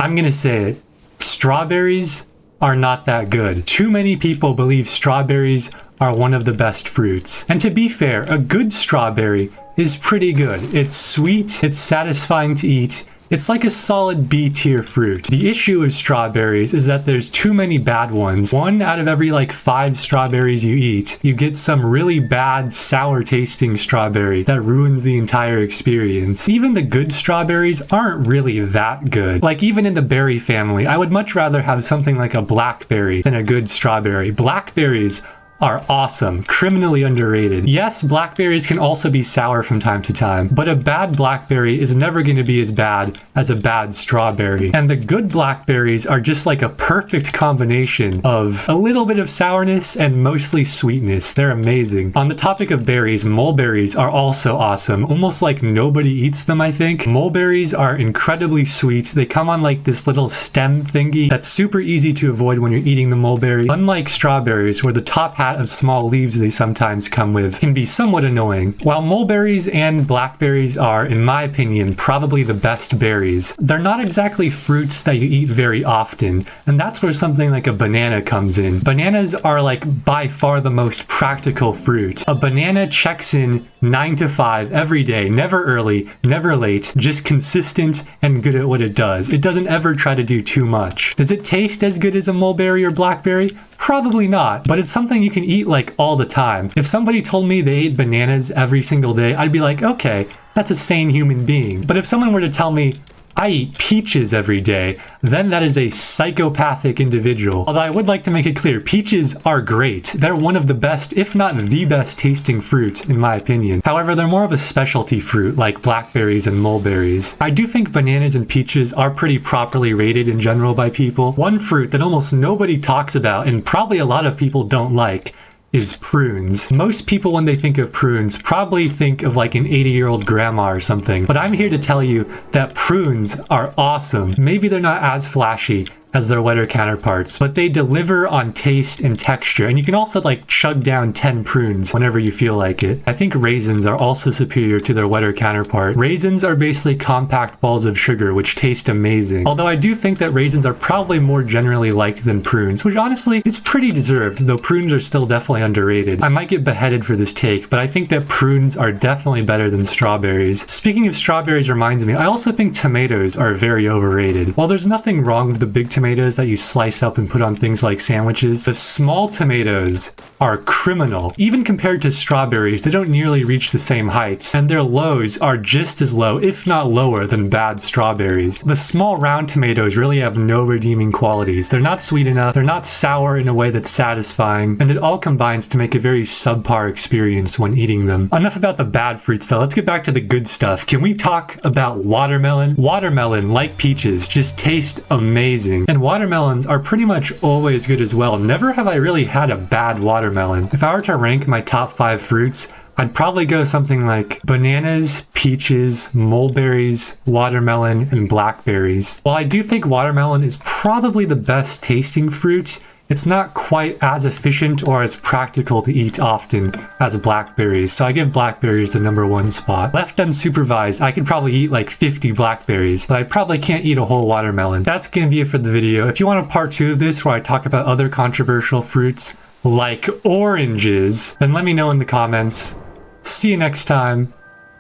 I'm gonna say it. Strawberries are not that good. Too many people believe strawberries are one of the best fruits. And to be fair, a good strawberry is pretty good. It's sweet, it's satisfying to eat. It's like a solid B tier fruit. The issue with strawberries is that there's too many bad ones. 1 out of every like 5 strawberries you eat, you get some really bad sour tasting strawberry that ruins the entire experience. Even the good strawberries aren't really that good. Like even in the berry family, I would much rather have something like a blackberry than a good strawberry. Blackberries are awesome, criminally underrated. Yes, blackberries can also be sour from time to time, but a bad blackberry is never going to be as bad as a bad strawberry. And the good blackberries are just like a perfect combination of a little bit of sourness and mostly sweetness. They're amazing. On the topic of berries, mulberries are also awesome. Almost like nobody eats them, I think. Mulberries are incredibly sweet. They come on like this little stem thingy that's super easy to avoid when you're eating the mulberry. Unlike strawberries, where the top half of small leaves they sometimes come with can be somewhat annoying. While mulberries and blackberries are, in my opinion, probably the best berries, they're not exactly fruits that you eat very often, and that's where something like a banana comes in. Bananas are like by far the most practical fruit. A banana checks in 9 to 5 every day, never early, never late, just consistent and good at what it does. It doesn't ever try to do too much. Does it taste as good as a mulberry or blackberry? Probably not, but it's something you can eat like all the time. If somebody told me they ate bananas every single day, I'd be like, okay, that's a sane human being. But if someone were to tell me, I eat peaches every day, then that is a psychopathic individual. Although I would like to make it clear, peaches are great. They're one of the best, if not the best tasting fruit, in my opinion. However, they're more of a specialty fruit, like blackberries and mulberries. I do think bananas and peaches are pretty properly rated in general by people. One fruit that almost nobody talks about, and probably a lot of people don't like, is prunes. Most people, when they think of prunes, probably think of like an 80-year-old grandma or something. But I'm here to tell you that prunes are awesome. Maybe they're not as flashy as their wetter counterparts, but they deliver on taste and texture, and you can also like chug down 10 prunes whenever you feel like it. I think raisins are also superior to their wetter counterpart. Raisins are basically compact balls of sugar which taste amazing, although I do think that raisins are probably more generally liked than prunes, which honestly is pretty deserved, though prunes are still definitely underrated. I might get beheaded for this take, but I think that prunes are definitely better than strawberries. Speaking of strawberries reminds me, I also think tomatoes are very overrated. While there's nothing wrong with the big tomatoes that you slice up and put on things like sandwiches, the small tomatoes are criminal. Even compared to strawberries, they don't nearly reach the same heights, and their lows are just as low, if not lower, than bad strawberries. The small round tomatoes really have no redeeming qualities. They're not sweet enough, they're not sour in a way that's satisfying, and it all combines to make a very subpar experience when eating them. Enough about the bad fruits though, let's get back to the good stuff. Can we talk about watermelon? Watermelon, like peaches, just taste amazing. And watermelons are pretty much always good as well. Never have I really had a bad watermelon. If I were to rank my top 5 fruits, I'd probably go something like bananas, peaches, mulberries, watermelon, and blackberries. While I do think watermelon is probably the best tasting fruit, it's not quite as efficient or as practical to eat often as blackberries, so I give blackberries the #1 spot. Left unsupervised, I could probably eat like 50 blackberries, but I probably can't eat a whole watermelon. That's gonna be it for the video. If you want a part 2 of this where I talk about other controversial fruits like oranges, then let me know in the comments. See you next time,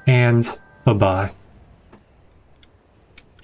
and bye-bye.